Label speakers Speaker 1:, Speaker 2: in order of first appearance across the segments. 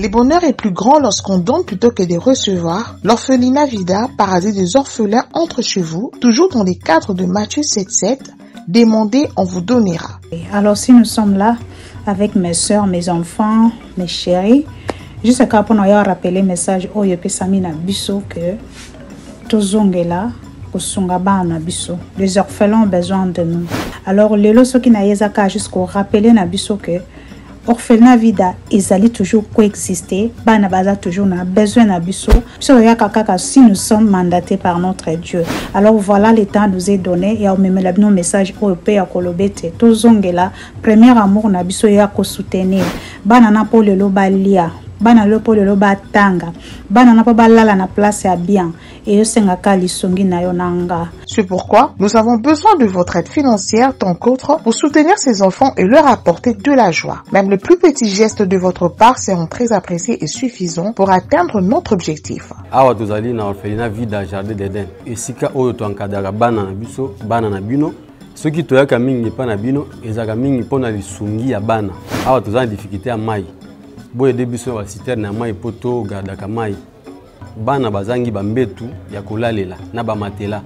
Speaker 1: Le bonheur est plus grand lorsqu'on donne plutôt que de recevoir. L'orphelinat Vida, paradis des orphelins, entre chez vous, toujours dans les cadres de Matthieu 7,7. Demandez, on vous donnera.
Speaker 2: Alors si nous sommes là avec mes soeurs, mes enfants, mes chéris, juste pour nous rappeler le message où il peut s'amener biso que tous là. Les orphelins ont besoin de nous. Alors, les lois qui n'ont jusqu'au rappeler que orphelinat Vida, ils allaient toujours coexister. Bana baza toujours na besoin na biso. Si nous sommes mandatés par notre Dieu. Alors voilà, le temps nous est donné et on met nos messages au Père Kolobete. Tous là, premier amour na biso ya ko soutenir. Bana na po le lobalia. Bana lopo le loba tanga. Bana na po balala na place ya bien. C'est
Speaker 1: pourquoi nous avons besoin de votre aide financière tant qu'autre pour soutenir ces enfants et leur apporter de la joie. Même le plus petit geste de votre part seront très appréciés et suffisants pour atteindre notre objectif.
Speaker 3: Awa tozali na orphelinat Vida Jardin d'Eden. Esika oyo to encadrera bana na biso, bana na bino. Soki toyaka mingi pa na bino, ezaka mingi pona lisungi ya bana. Awa tozali na difficulté ya mai. Boye de biso ba citerne na mai poto gardaka mai. Bana bazangi bambetu ya kolalela na bamatela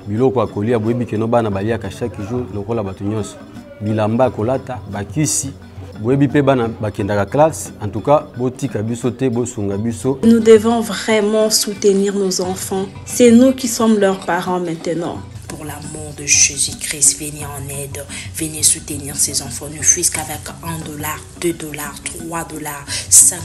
Speaker 3: biloko akolia boyebi keno bana baliaka chaque jour lokola batu nyonso bilamba kolata bakisi boyebi pe bana bakendaka classe. En tout cas botika biso te bosunga biso.
Speaker 4: Nous devons vraiment soutenir nos enfants. C'est nous qui sommes leurs parents maintenant.
Speaker 5: Pour l'amour de Jésus-Christ, venez en aide, venez soutenir ces enfants, ne fût-ce qu'avec $1, $2, $3, $5,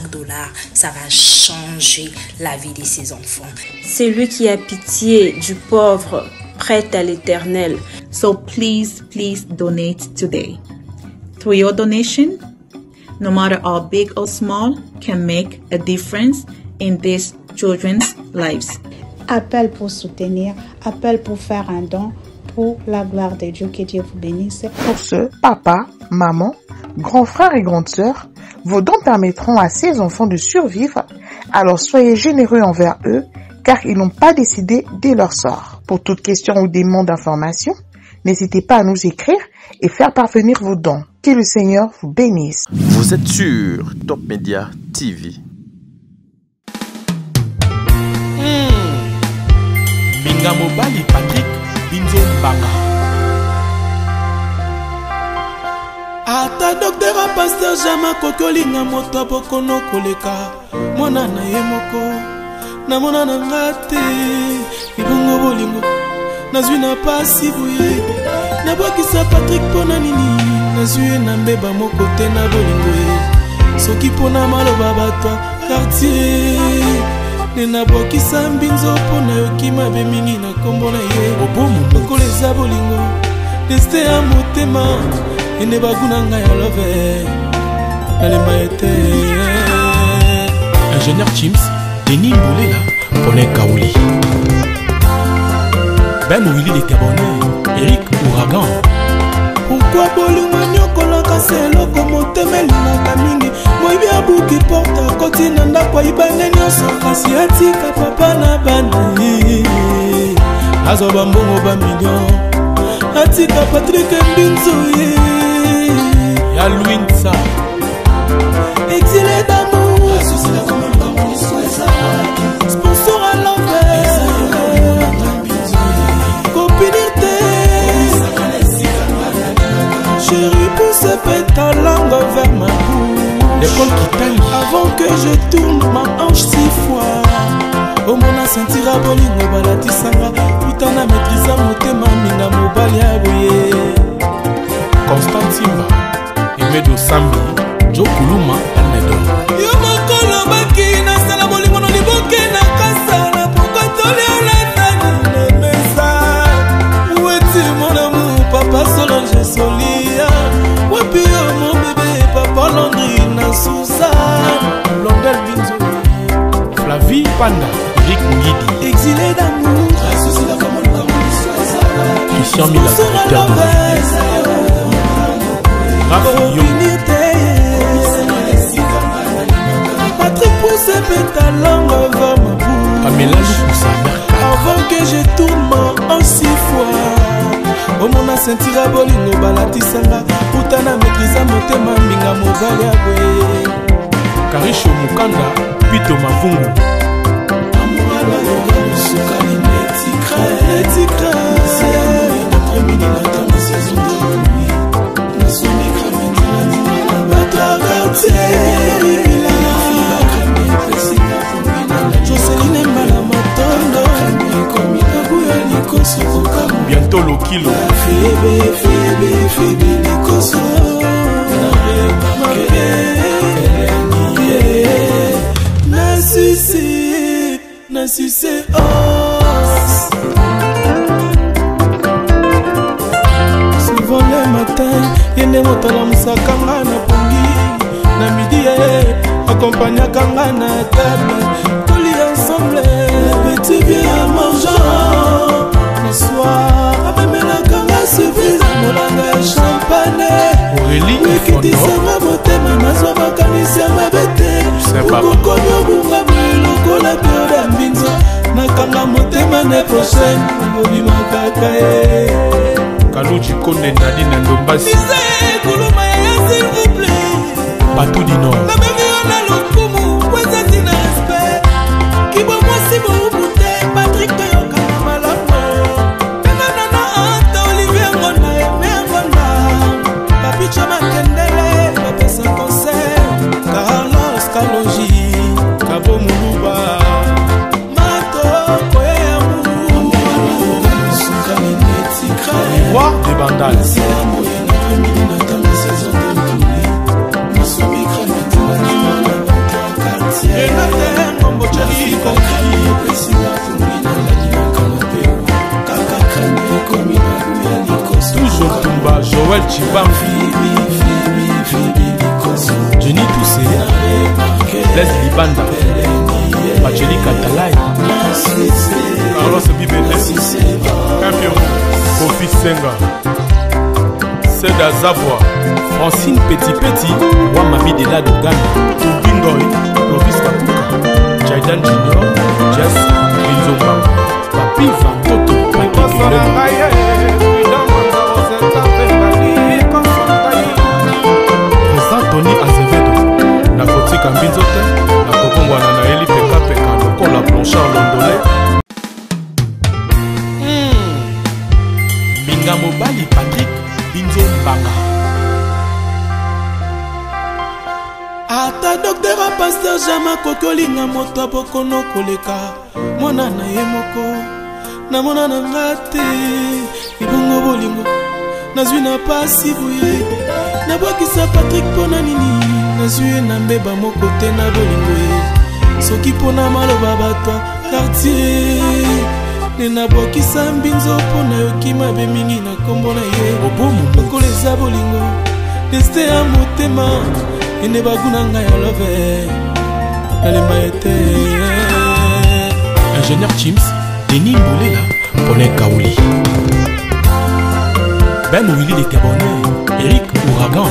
Speaker 5: ça va changer la vie de ces enfants.
Speaker 4: C'est lui qui a pitié du pauvre, prête à l'Éternel.
Speaker 6: So please donate today. Through your donation, no matter how big or small, can make a difference in these children's lives.
Speaker 2: Appel pour soutenir, appel pour faire un don pour la gloire de Dieu. Que Dieu vous bénisse.
Speaker 1: Pour ce, papa, maman, grands frères et grandes sœurs, vos dons permettront à ces enfants de survivre. Alors soyez généreux envers eux, car ils n'ont pas décidé de leur sort. Pour toute question ou demande d'information, n'hésitez pas à nous écrire et faire parvenir vos dons. Que le Seigneur vous bénisse.
Speaker 7: Vous êtes sur Top Media TV.
Speaker 8: Mobali Patrick Binzo Mbanga. Ata docteur a pasteur Jama Kokolinga moto bokono koleka. Mona na yemoko na mona na ngate ibongo bolingo nazwi na pasi buye na bokisa Patrick pona nini nazwi na mbeba moko te na bolingo soki pona maloba batwa quartier. Nena bokisa mbinzo pona yokima be mingi na kombo na ye lokola eza bolingo deste ya motema ene baguna ngai ya love nalemba ete ingénieur Chims Denis Mbolela Paulin Kaouli Ben Willy les Gabonais Eric Ouragan. Pourquoi bolingo nyokolaka selo komotemelaka mingi moyibi abuki porta koti na ndako ayibane nyonso kasi atika papa na bana azoba mbongo bamillion atika Patrick Mbinzo ya Louinsa exilé d'amour sponsor à l'envers copinité chérie pousse ta langue vers ma bouche. L'école qui taille avant que je tourne ma hanche 6 fois. Au mona sentira bolingo balatisanga utana maîtrisa motema minga mobali aboye. Constant Simba Emedo Sambi Jo Kuluma Almedo yo makolo baki na sala bolingo no liboke na kasala pourquoi toli olatani mesa oueti mon amour papa Solange Solia wapi yo mon bébé papa Landry na Sousa Blondel Binzo Flavie Panda Eric Ngidi exilé d'amour Christian Mila directeur de Patrick pousse ta langue vers ma bouche avant que je tourne en 6 fois. Au mona sentira bolingo balatisanga utana maîtrisa motema minga mobali aboye Karisho Mukanda, Pito Mavungu. Bientôt le kilo. Nassissé os. Souvent le matin, yende motala musakanga na pongi. Na midi, accompagna kanga na table. Tous les ensemble, petit bien mangeant. Le soir, même la kanga suffit à molanga champagne. Aurélie et Fondo. Qui disait motema nazwa makanisi ya mabete. Ukokonyo bunga buloko la pioda mbinzo. Nakanga motema ne prochaine. Ngobima kaka e. Kaluji Konde Nadine Ndombasi. Misé kuluma ya s'il vous plaît. Batou du Nord. La même on a l'okumu. Weza tina respect. Kibo moi si mo ubute. Patrick Toyoka malama. Pena nana anta Olivier Ngona eme Ngona. Papi Chama Kendele. Papesa concert. Carlos Kaloji. Kabo Muluba. Mato Koyamu. Roi des Bandales. Toujours Tumba, Joël Chibam, Jenny Toussé, Leslie Banda, Pacheli Katalai, Carlos Bibele, Campion, Kofi Senga, Seda Zavoie, Francine Petit, Wamabi de la Dogana, Tubingoy, Clovis Kapuka, Jaidan Junior, Jess, Binzomba, Papi Vantoto, Président Tony Azevedo, Nakotika Mbinzote, Nakokongwana na Eli Peka, Lokola Blanchard Londolais. Minga Mobali Patrick Binzo Mbanga. Ata docteur a pasteur Jama Kokolinga moto bokono koleka. Mwana na ye moko. Na mona na ngate. Ibongo bolingo. Nazwi na pasi buye. Na bwakisa Patrick pona nini. Nazwi na mbeba moko te na bolingo ye. Soki pona maloba batwa quartier. Nena bwakisa mbinzo pona yoki mabe mingi na kombo na ye. Obomu mokolo eza bolingo. Deste ya motema. Ene baguna nga ya love. Nalemba ete. Ingénieur Chims, Denis Mboulela, Paulin Kaouli. Ben Willy de Cabonnet, Eric Ouragan.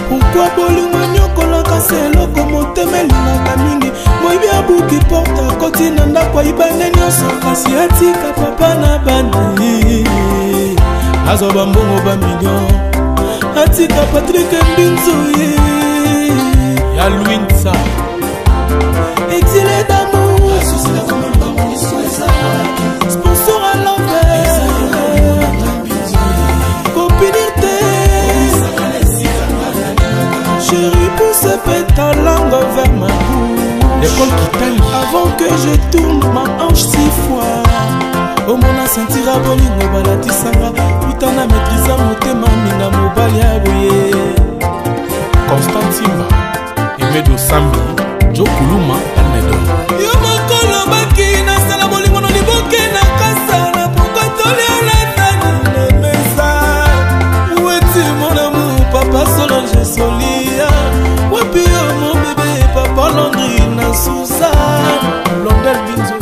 Speaker 8: Pourquoi bolingo nyokola kase loko motemeli na kamingi. Moibi abuki porta koti nanda kwa ibane nyoso. Kasi atika papa na bana. Azoba mbongo ba million. Atika Patrick Mbinzo. Ya Louinsa. Exilé d'amour. Sponsor à l'envers. Copinité. Chérie, pousse ta langue vers ma bouche. L'école qui t'aime. Avant que je tourne ma hanche 6 fois. Au mona sentira bolingo balatisanga. Putana maîtrisa motema mina mobali aboye. Constant Simba. Emedo Sambi. Joe Kuluma Almedo. Yo mokolo baki na sala bolingo no liboke na kasa na pokotoli ala tani mesa. Weti mon amour papa Solange Solia. Wapi yo mon bébé papa Landry na Sousa. Londel Binzo.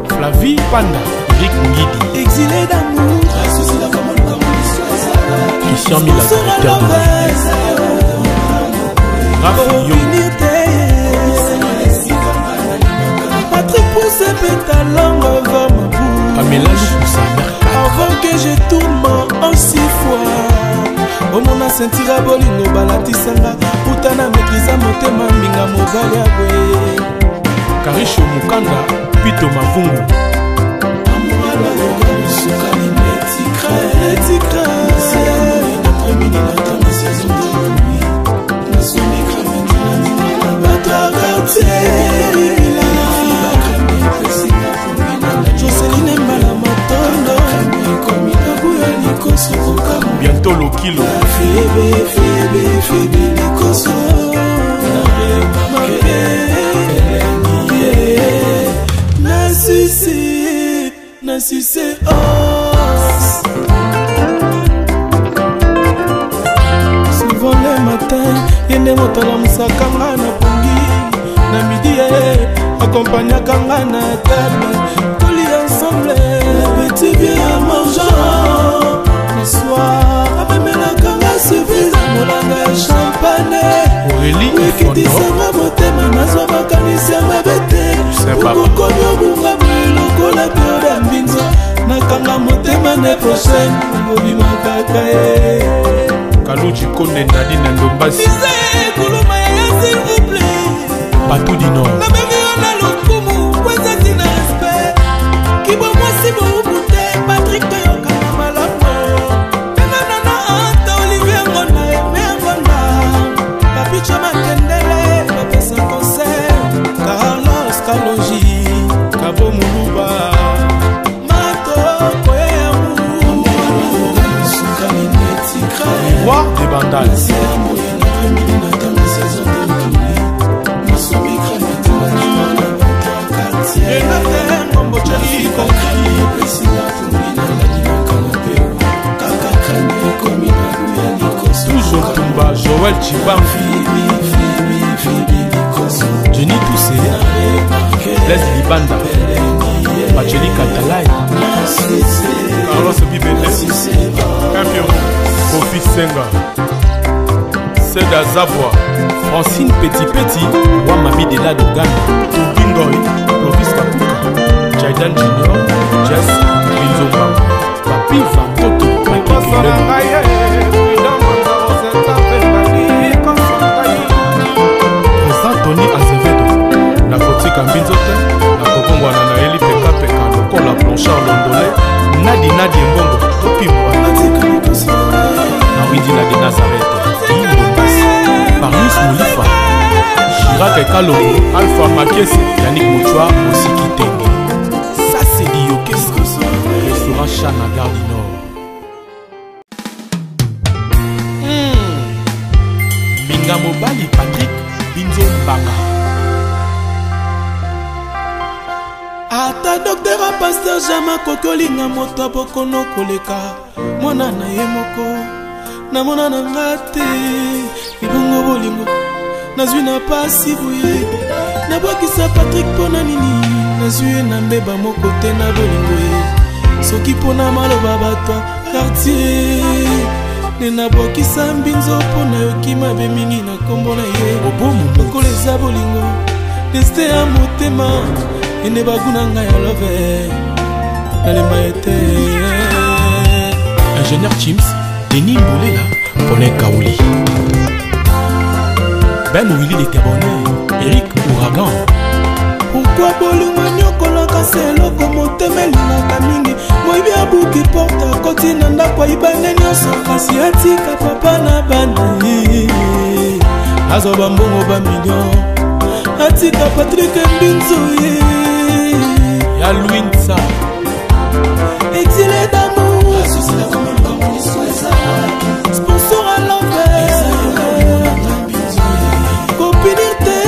Speaker 8: Flavie Panda. Rick Ngidi. Exilé d'amour. Christian Mila, directeur de Raph Yo. Patrick pousse ta langue vers ma bouche. Pamela Loussa, avant que je tourne en 6 fois. Au mon sentira bolingo balatisanga. puta na maîtrise motema minga mobali ya boye Karisho Mukanda Pito Mavungu Amouala Loga Musukani Netikra L'après-midi n'attend la saison de nuit Na soumi kramenti na dina na batra quartier Joseline Mbala Matondo Bientôt le kilo Febe Likoso Nassissé os Souvent le matin Yende motala musakanga na pongi Na midi accompagna kanga na table Toli ensemble Petit bien mangeant Le soir Abemela kanga suffisa Molanga champagne Aurélie Wikidisanga motema Nazwa makanisi ya mabete Ukukomi obunga Lokola pioda mbinzo Nakanga motema ne prochaine Ngobima kaka Kaluchi Konde Nadine Ndombasi Nise kuluma ya s'il vous plaît Batou du Nord La même on a l'okumu Weza tina respect Kibo mwasi boubute Patrick Toyoka Malamo Nanana Anta Olivier Ngona Eme Ngona Papicha Makendele Papesa concert Carlos Kaloji Kabo Muluba Mato Koyamu Roi des Bandales Toujours Tumba, Joël Chibam Jenny Toussé Les Libanda Bacheli Katalai Carlos Bibele Campion Kofi Senga Seda Zabwa Francine Petit Wamami de la Dogana Tubingoy Clovis Kapuka Jaidan Junior Jess Binzomba Papi Vantoto Président Tony Azevedo Na Kotika Mbinzote Na Kokongwana na Eli Peka Peka Lokola Blanchard Londolé Nadi Mbongo Topimwa Na Windina de Nazareth Parnus Moulifa Chirac et Kalongo Alpha Makese Yannick Mouchoua Osiki Tenge Ça c'est du Yokesko Restaurant Chana Gare du Nord Minga Mobali Patrick Binzo Mbanga Ata docteur a pasteur Jama Kokolinga Moto Bokono Koleka Mwana na ye moko Na mona na ngate Ibongo bolingo Nazwi na pasi boye Na bwakisa Patrick pona nini Nazwi na mbeba moko te na bolingo ye Soki pona maloba batwa quartier Nena bwakisa mbinzo pona yoki mabe mingi na kombo na ye Lokola eza bolingo Deste ya motema Ene baguna ngai ya love Nalemba ete Ingénieur Chims Denis Mboulela Paulin Kaouli Ben Willy de Tebonne Eric Ouragan Pourquoi bolingo nyokolaka seloko motemelingaka mingi Moibi abuki porta koti na ndako ibane nyonso Kasi atika papa na bana Azwa bambongo ba million Atika Patrick Mbinzo Ya Louinsa Exilé d'amour Sponsor à l'envers Copinité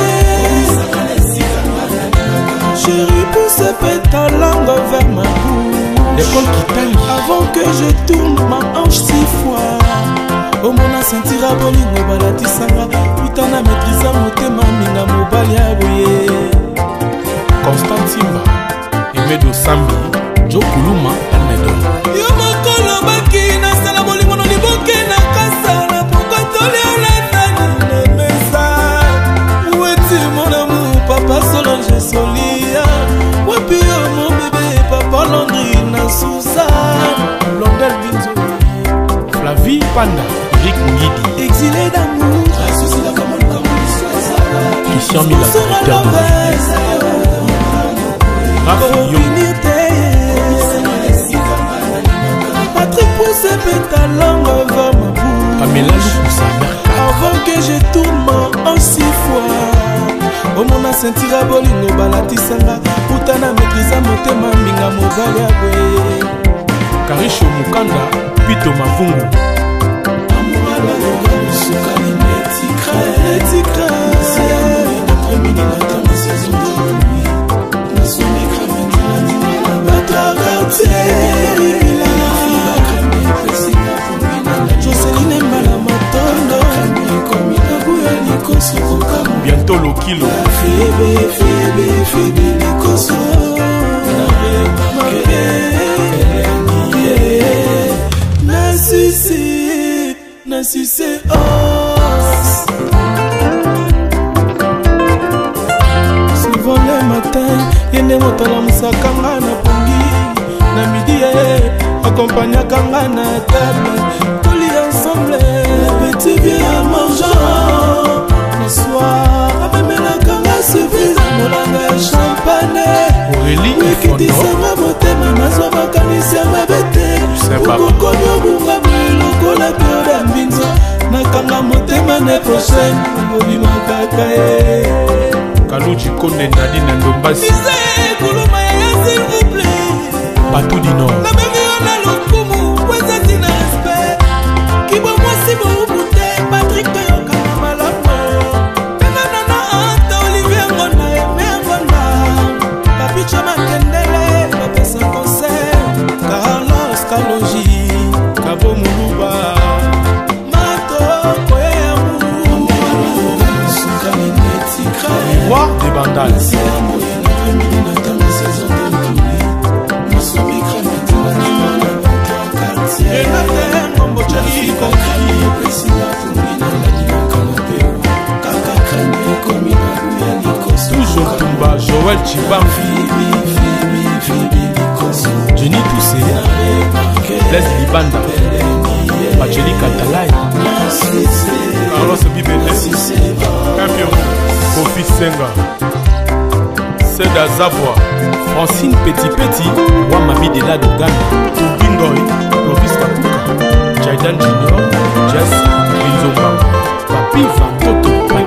Speaker 8: Chérie pousse ta langue vers ma bouche L'école qui t'aime Avant que je tourne ma hanche 6 fois Oh mon asentira bolingo balatisanga Putana maîtrisa motema minga mobali ya boye Constant Simba Emedo Sambi Joe Kuluma Almedo Yo mokolo baki na sala bolingo no liboke na kasa na poko toli olatani na mesa Oueti mon amour papa Solange Solia Wapi yo mon bébé papa Landry na Suzanne Blondel Binzo Flavie Panda Eric Ngidi Exilé d'amour parmi la Patrick Pousse pétalangue vers ma bouche. Avant que je tourne en 6 fois. Omona sentira bolingo balatisanga putana maîtrisa motema minga mobali abwe. Karisho Mukanda Pito Mavungu. Amouala loga sukali netikra. C'est amour d'après-midi matin ma saison de nuit. Na son écran maintenant batra quartier. Joseline Mbala Matondo bientôt le kilo Fébé Nikoso Nassissé os. Souvent le matin yende motala musakanga na pongi na midi accompagna kanga na table. Ensemble, petit bien mangeant. Le soir, même la canga suffit. Mon langage champagne. Aurélie, qui dit ça va monter, ma maison va canisser ma bête. Pourquoi nous avons le la peur d'Ambinzo. Na kanga monter l'année prochaine. Obi Makakae. Kalouchi Kone Nadine Ndombasi. Disais, Kouloumaya, s'il vous plaît. Patou du Nord. La même on a le Koumou. Où est-ce que tu n'as respect? Si vous goûtez Patrick Toyoka Malamo Nana Anta Olivier Ngona Aimé Ngona Papi Chama Kendele Papa Saint Concert Carlos Kaloji Kabo Moulouba Mato Koyamou Soukali Netikra Roi des Bandales toujours Tumba, Joël Chibam, Jenny Toussé, Blaise Libanda, Pacheli Katalai, Carlos Bibele, Kampion, Kofi Senga, Seda Zabwa, Francine Petit, Wamami de la Dogan, Tubingoy, Lovis Kapuka, Jaidan Junior, Jess, Binzomba, Papi Vantoto, Papi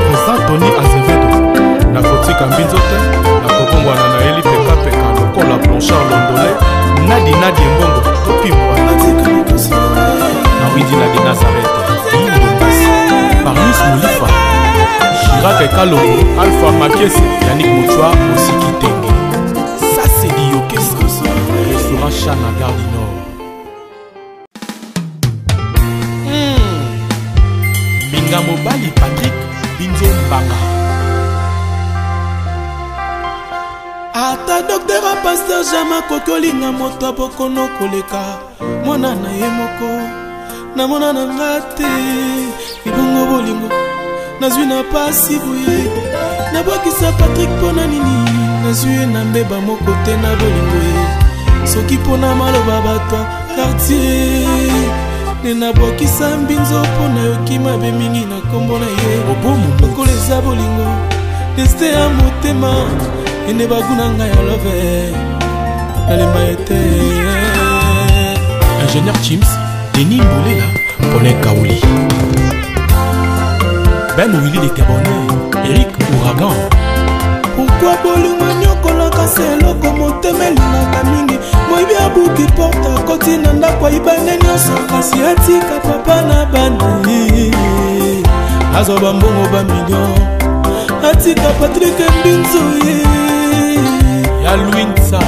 Speaker 8: Président Tony Azevedo, Nakotika Mbinzote, Nakobongwana na Eli Peka, Lokola Blanchard Londolais, Nadi Mbongo, Topi Mwana, Nawidina de Nazareth, Parmis Moulifa, Chirac et Kalongo, Alpha Makiese, Yannick Mouchoua, Osiki Tenge. Ça c'est du orchestre, restaurant Chana Gare du Nord. Minga Mobali Patrick Binzo Mbanga. Ata docteur a pasteur Jama Kokolinga moto bokono koleka. Mwana na ye moko na mona na ngate ibongo bolingo nazwi na pasi boye na bokisa Patrick pona nini nazwi na mbeba moko te na bolingo ye soki pona maloba bato quartier nena bokisa Mbinzo pona yoki mabe mingi na kombo na ye obomu okoleza bolingo deste ya motema ene baguna ngai ya love nalemba ete ingénieur Chims Denis Mbolela Paulin Kaouli Ben Willy les Gabonais Eric Ouragan. Pourquoi bolingo nyokolaka seloko motemelingaka mingi moyibi abuki porta koti na ndako ayibane nyonso kasi atika papa na bana azwa bambongo bamillion atika Patrick Mbinzo ya Louinsa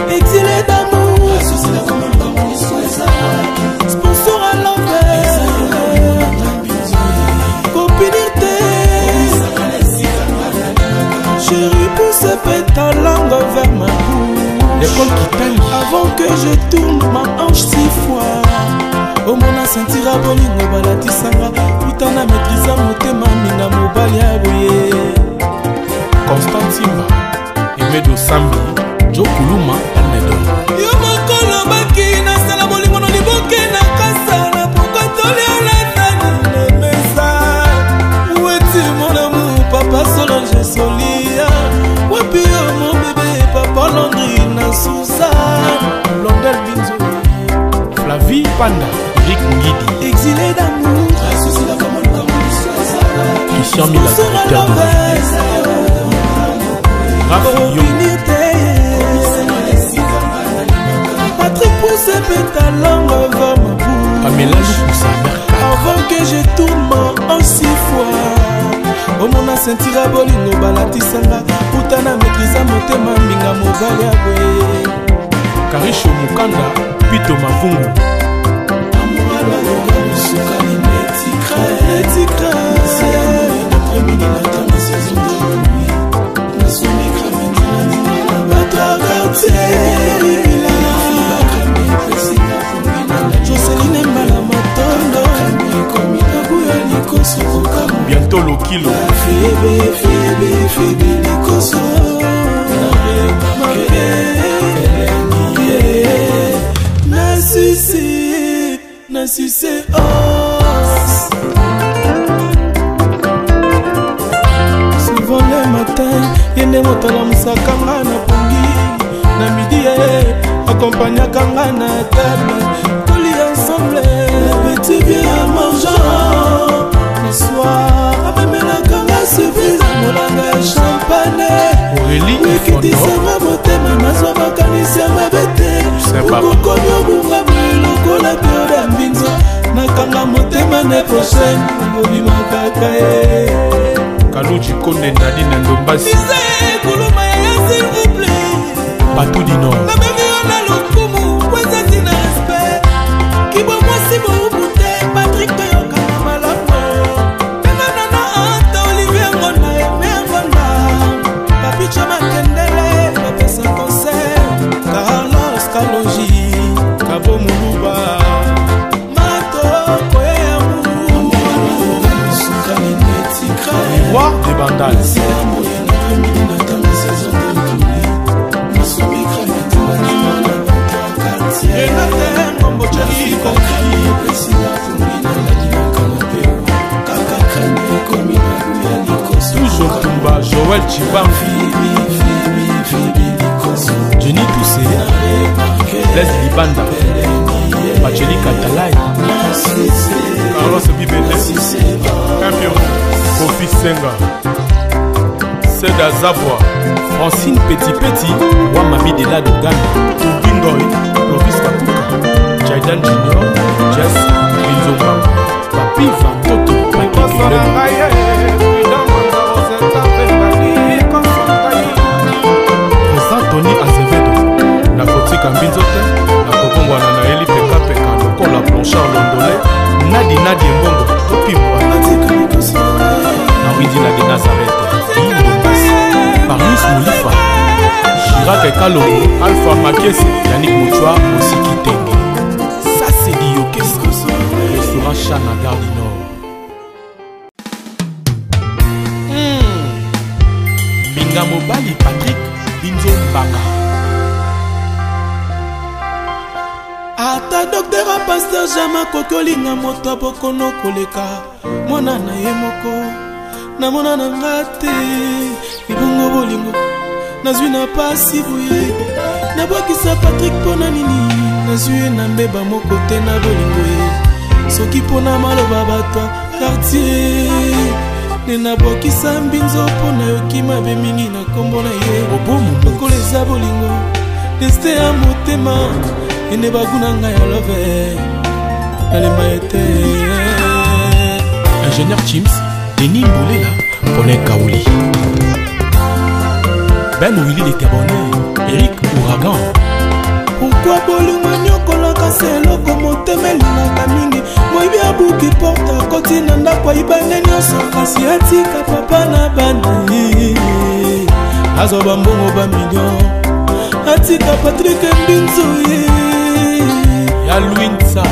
Speaker 8: exilé d'amour sponsor à l'envers copinité chérie pousse ta langue vers ma bouche l'école qui t'aime avant que je tourne ma hanche 6 fois omona sentira bolingo balatisanga putana maîtrisa motema minga mobali aboye Constantima Emedo Sambi Jo Kuluma Palmedo yo mokolo baki na sala bolingo no liboke na kasi
Speaker 9: Panda, Eric Ngidi,
Speaker 8: exilé d'amour,
Speaker 9: Christian Mila, directeur de Rafi
Speaker 8: Patrick pousse pétalangue vers ma bouche.
Speaker 9: Pamela Lukusa,
Speaker 8: avant que je tourne en 6 fois. Au mon sentira bolingo balatisanga putana maîtrisa motema minga mobali abwe.
Speaker 9: Karisho Mukanda, Pito Mavungu.
Speaker 8: Amouala yoga musuka ni netikra. C'est amour d'après-midi matin ma saison de nuit. Na somme cramé na bateau quartier. Joseline Mbala Matondo
Speaker 9: bientôt le kilo
Speaker 8: Fébé Likoso Na sucé os. Souvent le matin yende motala musakanga na pongi na midi accompagnaka nga na table toli ensemble petit bien mangeant le soir amemelaka nga surprise molanga champagne ekitisanga motema nazwa makanisi ya mabe te okokomi obunga lokola periode ya mbinzo nakanga motema ne prochaine obimakaka ye
Speaker 9: Kaluchi Konde Nadine Ndombasi
Speaker 8: kuluma ya s'il vous plaît
Speaker 9: Patou du Nord
Speaker 8: na lokumu kwezati na respect kibo mwasi boubute Patrick toyoka na malamu penganana anta Olivier Ngonda eme Ngonda papicha makendele bapesa concert Carlos Kalonji Kabo Muluba matoko yamu sukani netikra
Speaker 9: Roi des Bandales toujours Tumba, Joël Chiban, Jenny Toussé, Leslie Libanda, Pacheli Katalai, Carlos Bibele, Campion, Kofi Senga, Seda Zabwa, Francine Petit, Wamami de la Dogana, Tubingoy, Lovis Kapuka, Jaidan Junior, Jess, Binzomba, Papi Vantoto, Patrick Président Tony Azevedo, na kotika mbinzo te, na kokongwana na eli peka lokola Blanchard Londolais, Nadi Mbongo, Topimwa, na Windi na de Nazareth, Parmis Moulifa, Chirac Kalongo, Alpha Makiese, Yannick Mouchoua, Osiki Tenge. Ça c'est du Yokes, restaurant Chana Gare du Nord. Minga Mobali Patrick, Binzo Mbanga.
Speaker 8: ata docteur a pasteur jama kokolinga moto abokono koleka mwana na ye moko na mona na ngate ibongo bolingo nazwi na pasi boye nabwakisa Patrick pona nini nazwi na mbeba moko te na bolingo ye soki pona maloba bato quartier ne nabwakisa mbinzo pona yoki mabe mingi na kombo na ye lokola eza bolingo deste ya motema ene baguna ngai ya love nalema ete
Speaker 9: ingénieur Chims, Denis Mbolela, Paulin Kaouli, Ben Willy les Gabonais, Eric Ouragan.
Speaker 8: Pourquoi bolingo nyokolaka se eloko motema elingaka mingi moyibi abuki porte akoti na ndako ayibane nyonso kasi atika papa na bana azwa bambongo bamillion atika Patrick Mbinzo ye
Speaker 9: ya Louinsa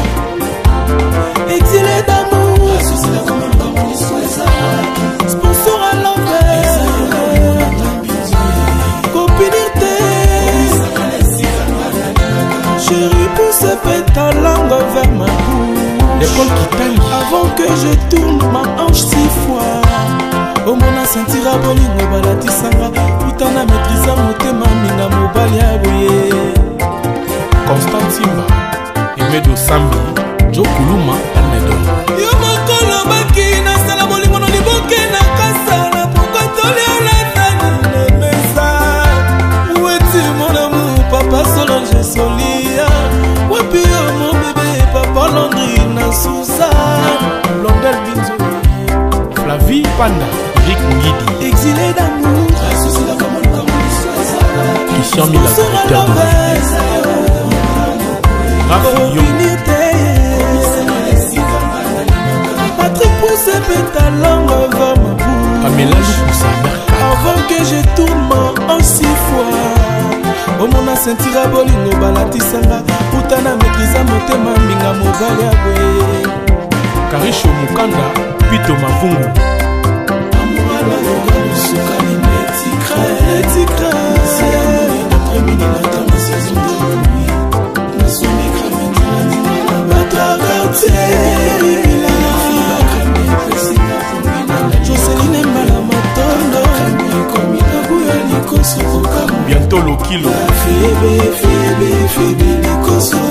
Speaker 8: exilé d'amour sponsor à l'envers copinité chérie pousse ta langue vers ma bouche
Speaker 9: l'école qui taille
Speaker 8: avant que je tourne ma hanche 6 fois au mona sentira bolingo balatisanga putana maîtrisa motema minga mobali aboye
Speaker 9: Constant Simba, Medo Sambi, Joe Kuluma, Almedo.
Speaker 8: Yo mokolo baki na sala bolingo no liboke na kasala pokotoli olatani na mesa. Weti mon amour papa Solange Solia. Wapi yo mon bébé papa Landry na Sousa.
Speaker 9: Blondel Binzo, Flavie Panda, Rick Ngidi,
Speaker 8: exilé d'amour.
Speaker 9: Christian Mila, directeur de
Speaker 8: Patrick Pousse pétalant avant ma bouche. Avant que je tourne en 6 fois. Au mon asentira bolingo balatisanga. Putana maîtrisa motema minga mobali abwe.
Speaker 9: Karisho Mukanda, Pito Mavungu.
Speaker 8: Amouala yoga musukali netikra. Netikra. Si amoué d'après midi matin ma saison de nuit. Ma somme cramé de la dîner. Batra quartier. Joseline Malamatondo.
Speaker 9: Bientôt le kilo.
Speaker 8: Fébé, Nikoso.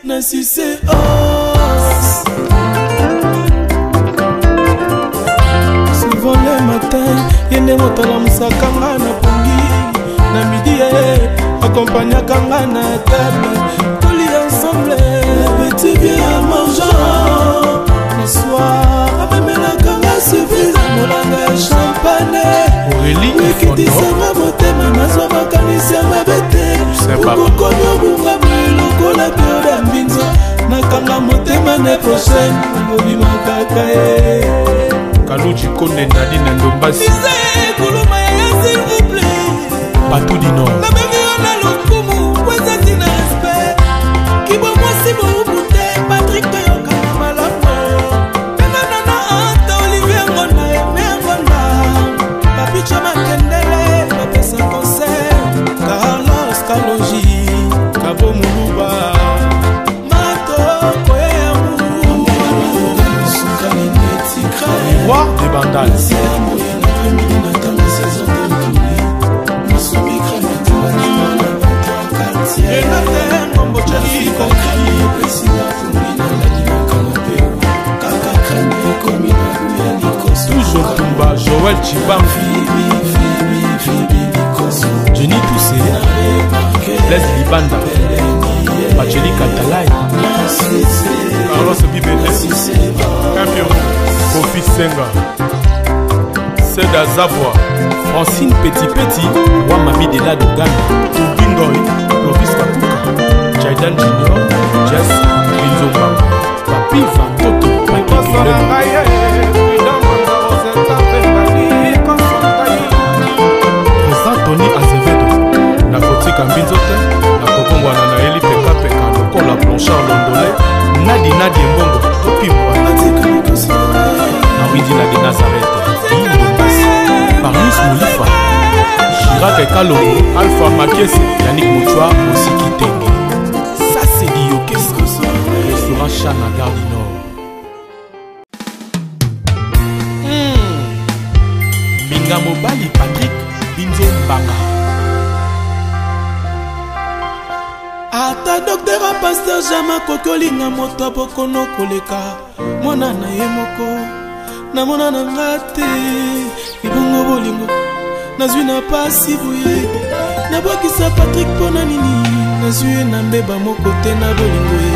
Speaker 8: Nassissé, os. Souvent le matin, yende motala musakanga na pongi. Na midi, accompagna kanga na table. Tous les ensemble, petit bien mangeant. Le soir, même la kanga suffit. Molanga champagne.
Speaker 9: Aurélie
Speaker 8: Wikiti sama motema nazwa makanisi ya mabete. Ukokoni obunga mwiloko la pioda mbinzo. Nakanga motema ne prochaine. Ngobi makaka
Speaker 9: Kaluchi Konde Nadine Ndombasi.
Speaker 8: Isae kuluma ya s'il vous plaît.
Speaker 9: Batou du Nord.
Speaker 8: Na bengi ona lokumu, kweza tina respect. Kibo mwasi boubute, Patrick Toyoka na malamu. Pena nana anta Olivier Ngona, Eme Ngona. Papi Chama Kendele, Papesa Concert. Carlos Kaloji, Kabo Muluba. Mato, Koye Amou. Sukali netikra.
Speaker 9: Roi des Bandales. Toujours Tumba, Joël Chibam, Jenny Toussé, Leslie Banda, Pacheli Katalai, Carlos Bibele, Campion, Kofi Senga, Seda Zabwa, Francine Petit, Wamami de la Dogana, Tubingoy, Lovis Kapuka, Jaidan Junior, Jess, Binzomba, Papi Vantoto, Président Tony Azevedo, na Kotika Mbinzote, na Kokongwana na Eli Peka, Lokola Blanchard Londolais, Nadi Mbongo, Topimwa, na Windi la de Nazareth, Marius Moulifa, Chirac Kalongo, Alpha Makese, Yannick Mouchoua, aussi Kitenge. Ça c'est dit au restaurant Chana Gare du Nord. Binga Mobali Patrick Binzo Mbanga.
Speaker 8: Ata docteur a pasteur Jama kokolinga moto bokono koleka. Mwana na ye moko. Na mona na ngate. Ibongo bolingo. Nazwi na pasi buye. Na bokisa Patrick pona nini. Nazwi na mbeba moko te na bolingo ye.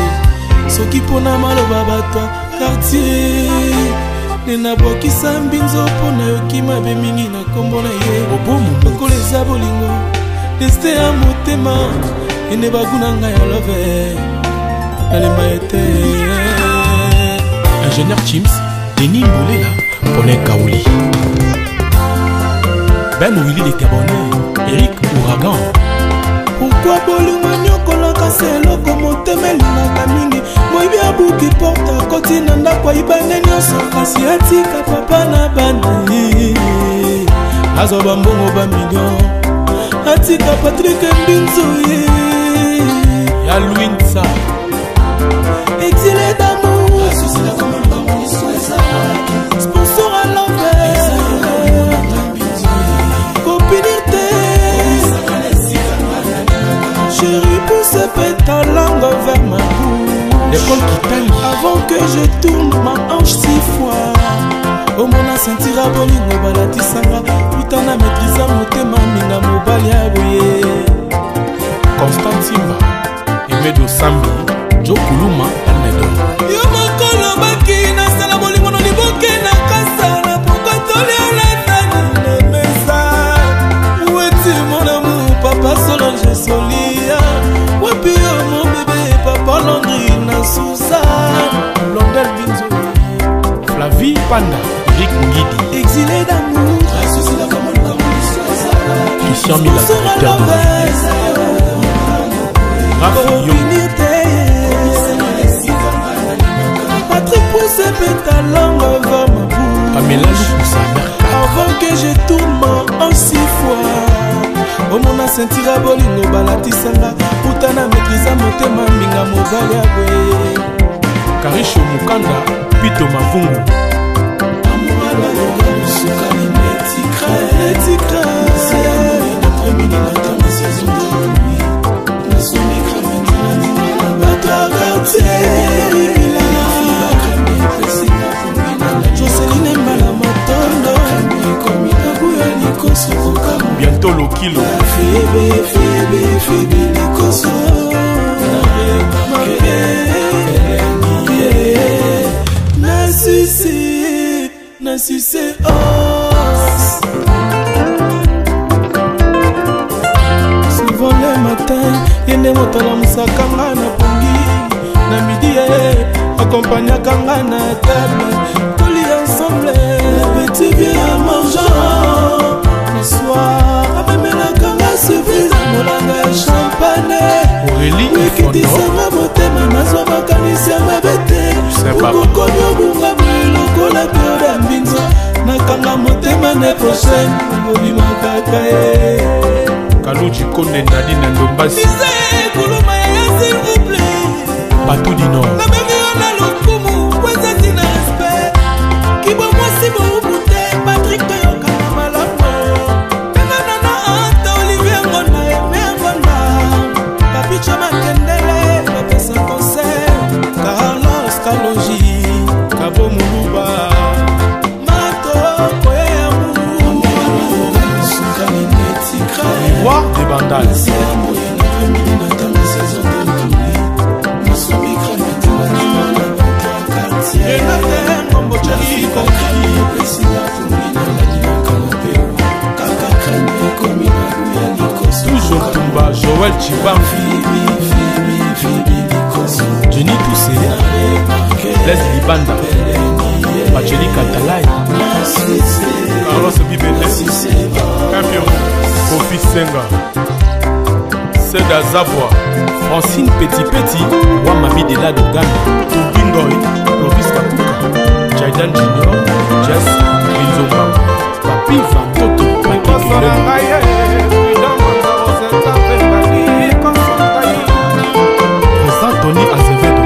Speaker 8: Soki pona maloba batwa quartier. Nena bokisa mbinzo pona yoki mabe mingi na kombo na ye. Okoleza bolingo. Deste ya motema. Ene baguna nga ya love. Nalemba ete.
Speaker 9: Ingénieur Chims, Denis Moulela, Paulin Kaouli. Ben Willy les Gabonais, Eric Ouragan.
Speaker 8: Pourquoi bolingo nyokola kaselo komo temelina mingi. Moibi abuki porta koti na ndako ibane nyonso kasi atika papa na bandi. Azoba mbongo ba million. Atika Patrick Mbinzo ye.
Speaker 9: Ya Louinsa.
Speaker 8: Exilé d'amour. Sponsor à l'envers. Copine avant que je tourne ma hanche 6 fois. Oh mon sentira bolingo balatisanga utana maîtrisa motema minga mobali aboye.
Speaker 9: Constant Simba, Emedo Sambi, Joe Kuluma, Anedo.
Speaker 8: Yo mokolo baki na sala bolingo no liboke na kasala pokotoli ala nani na mesa. Weti mon amour papa Solange Solia. Wapi yo mon bébé papa Landry na Suzanne.
Speaker 9: Blondel Binzo, Flavie Panda, Rick Ngidi,
Speaker 8: exilé d'amour.
Speaker 9: Christian Mila, directeur de
Speaker 8: Patrick Pousse pétalangue vers ma bouche.
Speaker 9: Pamela Choussa,
Speaker 8: avant que je tourne en 6 fois. Oh mon sentira bolingo balatisanga utana maîtrisa motema minga mobali aboye.
Speaker 9: Karisho Mukanda, Pito Mavungu.
Speaker 8: Amouala yoga musuka ni metikra. C'est l'amour d'après-midi matin ma saison de nuit. Na somme cramé na bata quartier. Joseline Mbala Matondo.
Speaker 9: Bientôt le kilo.
Speaker 8: Fébé Nikoso. Na sucé os. Souvent le matin, yende motala musakanga na pongi. Na midi accompagnaka nga na table. Toli ensemble, petit bien à mangeant. Le soir, amemelaka nga surprise molanga champagne.
Speaker 9: Aurélie
Speaker 8: Wikidisanga motema nazwa makanisi ya mabete. Ukokomi obunga lokola pioda mbinzo. Nakanga motema ne prochaine obimaka ye.
Speaker 9: Kaluchi Konde Nadine Ndombasi.
Speaker 8: Ise kuluma ya s'il vous plaît.
Speaker 9: Batou du Nord.
Speaker 8: Na bengi ona lokumu kweza tina respect. Kibo mwasi boubute Patrick Toyoka na malamu. Pena nana anta Olivier Ngona eme Ngona. Papicha Makendele bapesa concert. Carlos Kalonji Kabo Muluba. Mato Koye Amour. Sukani Netikra.
Speaker 9: Roi des Bandales. Toujours Tumba, Joël Chibam, Jenny Toussé, Leslie Banda, Bacheli Katalai, Carlos Bibele, Campion, Kofi Senga, Seda Zavoie, Francine Petit, Wamabi de la Dogana, Tubingoy, Clovis Kapuka, Jaidan Junior, Jess, Binzomba, Papi Vantoto, Patrick Président Tony Azevedo,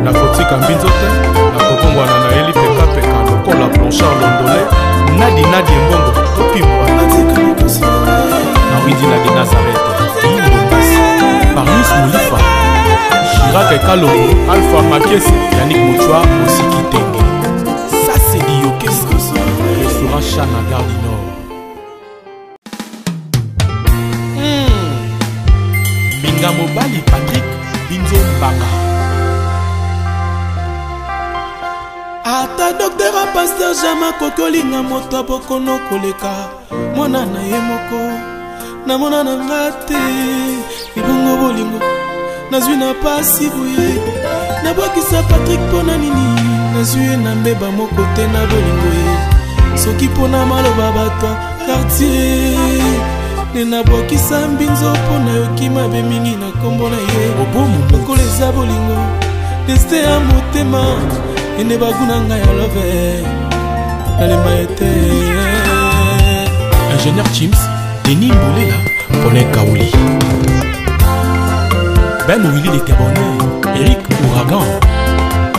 Speaker 9: na kotika mbinzote, na kokongwana na Eli Peka lokola Blanchard Londolais, Nadi Mbongo, Topimwa, na Widi la de Nazareth, Barnis Moulifa, Chirac Kalongo, Alpha Makese, Yannick Mouchoua, aussi Kitenge. Ça c'est du orchestre, restaurant Chana Gare du Nord. Minga Mobali Patrick Binzo Mbanga.
Speaker 8: Ata docteur a pasteur Jama kokolinga moto bokono koleka. Mona na ye moko. Na mona na ngate. Ibongo bolingo. Nazwi na pasi buye. Na bokisa Patrick pona nini. Nazwi na mbeba moko te na bolingo ye. Soki pona maloba batwa quartier. Nena bokisa mbinzo pona yokima be mingi na kombo na ye. Lokola eza bolingo. Deste ya motema. Ene baguna nga ya love. Nalemba ete.
Speaker 9: Ingénieur Chims, Denis Mbolela, Paulin Kaouli. Ben Willy les Gabonais, Eric Ouragan.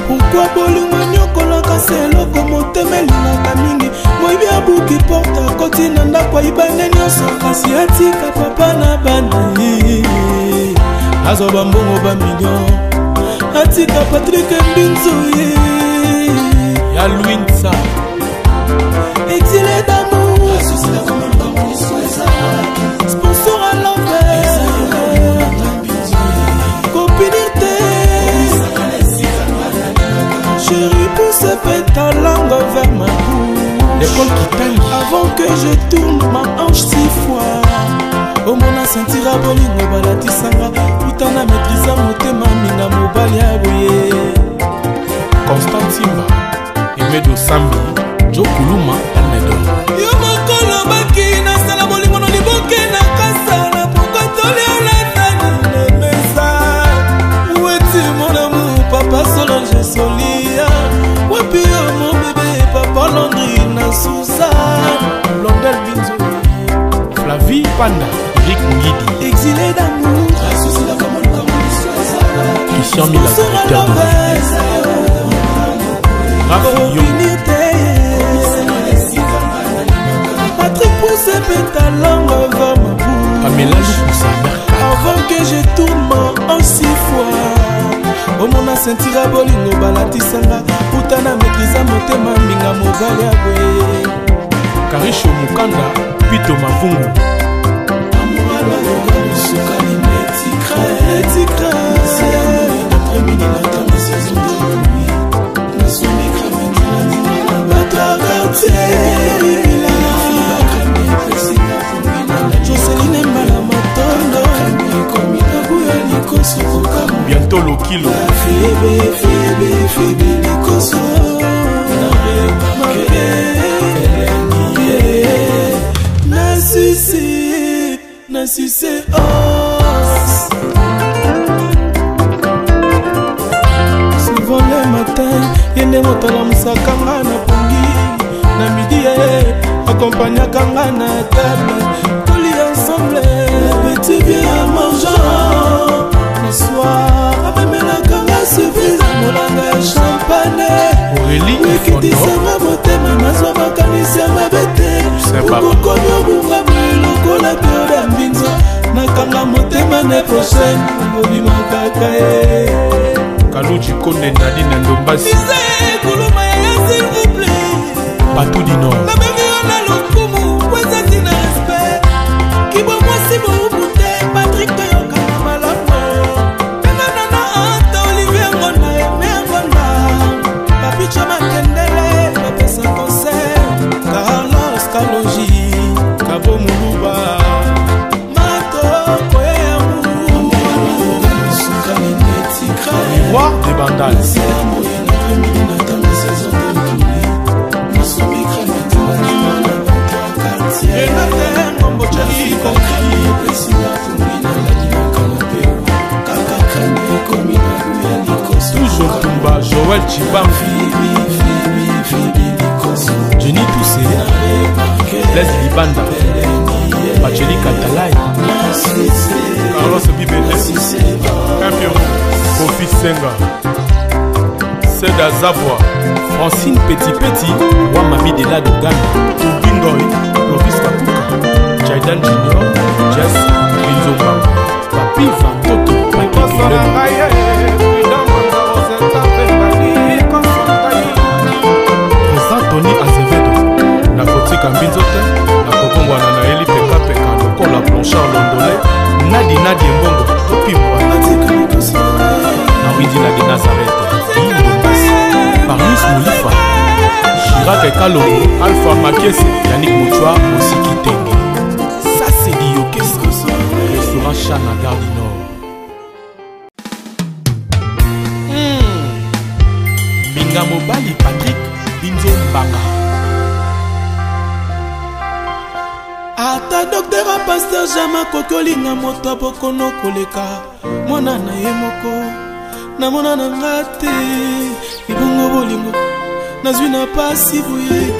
Speaker 8: Pourquoi bolingo nyokolaka selo komotemelingaka mingi. Moibi abuki porta koti na ndako ayibane nyonso kasi atika papa na bana. Azoba mbongo ba million. atika Patrick Mbinzo
Speaker 9: ya Louinsa
Speaker 8: exilé d'amour sponsor à l'envers copinité chérie pousse ta langue vers ma bouche
Speaker 9: l'école qui t'aime
Speaker 8: avant que je tourne ma hanche 6 fois. Oh mon sentira bolingo balatisanga utana maîtrisa motema minga mobali ya boye
Speaker 9: Constantima Emedo Sambi Jo Kuluma Almedo
Speaker 8: yo mokolo baki nasala bolingo no liboke na kasala pokotoli olatani nemesa weti mon amour papa Solange Solia wapi yo mon bébé papa Landry na Suzanne
Speaker 9: Blondel Binzo Flavie Panda Eric Ngidi
Speaker 8: exilé d'amour
Speaker 9: Christian Mila directeur de Raph Yo
Speaker 8: Patrick pousse ta langue vers ma bouche
Speaker 9: Pamela Lukusa
Speaker 8: avant que je tourne en 6 fois. Oh mon sentira bolingo balatisanga utana maîtrisa motema minga mobali ya boye
Speaker 9: Karisho Mukanda Pito Mavungu
Speaker 8: Joseline Mbala Matondo
Speaker 9: bientôt le kilo
Speaker 8: Nassissé os souvent le matin yende motala musakanga na pongi na midi accompagnakanga na table toli ensemble petit bien mangeant le soir amemelakanga surprise molanga ya champagne
Speaker 9: Aurélie
Speaker 8: ekitisanga motema nazwa makanisi ya mabete okokomi obunga lokola pio ya mbinzo nakanga motema ne prochaine obimakaka ye
Speaker 9: Kaluji Konde Nadine Ndombasi
Speaker 8: Ise kuluma ya s'il vous plaît
Speaker 9: Batou du Nord
Speaker 8: na bengi ona lokumu kweza tina respect kibo mwasi boubute Patrick toyokana malamu benga nana anta Olivier Ngonda eme Ngonda papicha makendele bapesa concert Carlos Kaloji Kabo Muluba Mato Koyamu
Speaker 9: Roi des Bandales toujours Tumba Joël Chibambi Jenny Toussé Blaise Libanda Bacheli Katalai Carlos Bibele Campion Kofi Senga Seda Zavwa Francine Petit Petit Wamami de la Dogana Tubingoy Clovis Kapuka Jaidan Junior Jess Binzomba Papi Vantoto Président Tony Azevedo Nakotika Mbinzote Nakokongwana na Eli Peka Peka Lokola Blanchard Londolais Nadi Mbongo Topimwa na Widina de Nazareth Parnis Moulifa Chirac et Kalongo Alpha Makese Yannick Mouchoua Osiki Tenge ça c'est dit au restaurant Chana Gare du Nord Minga Mobali Patrick Binzo Mbanga
Speaker 8: ata docteur a pasteur jama kokolinga moto abokono koleka mwana na ye moko na mona na ngate ibongo bolingo nazwi na pasi boye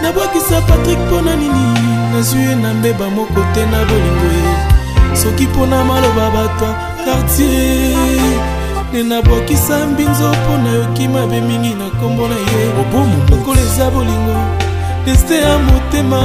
Speaker 8: nabwakisa Patrick pona nini nazwi na mbeba moko te na bolingo ye soki pona maloba bato quartier ne nabwakisa Mbinzo pona yoki mabe mingi na kombo na ye
Speaker 9: obomu
Speaker 8: lokola eza bolingo destin ya motema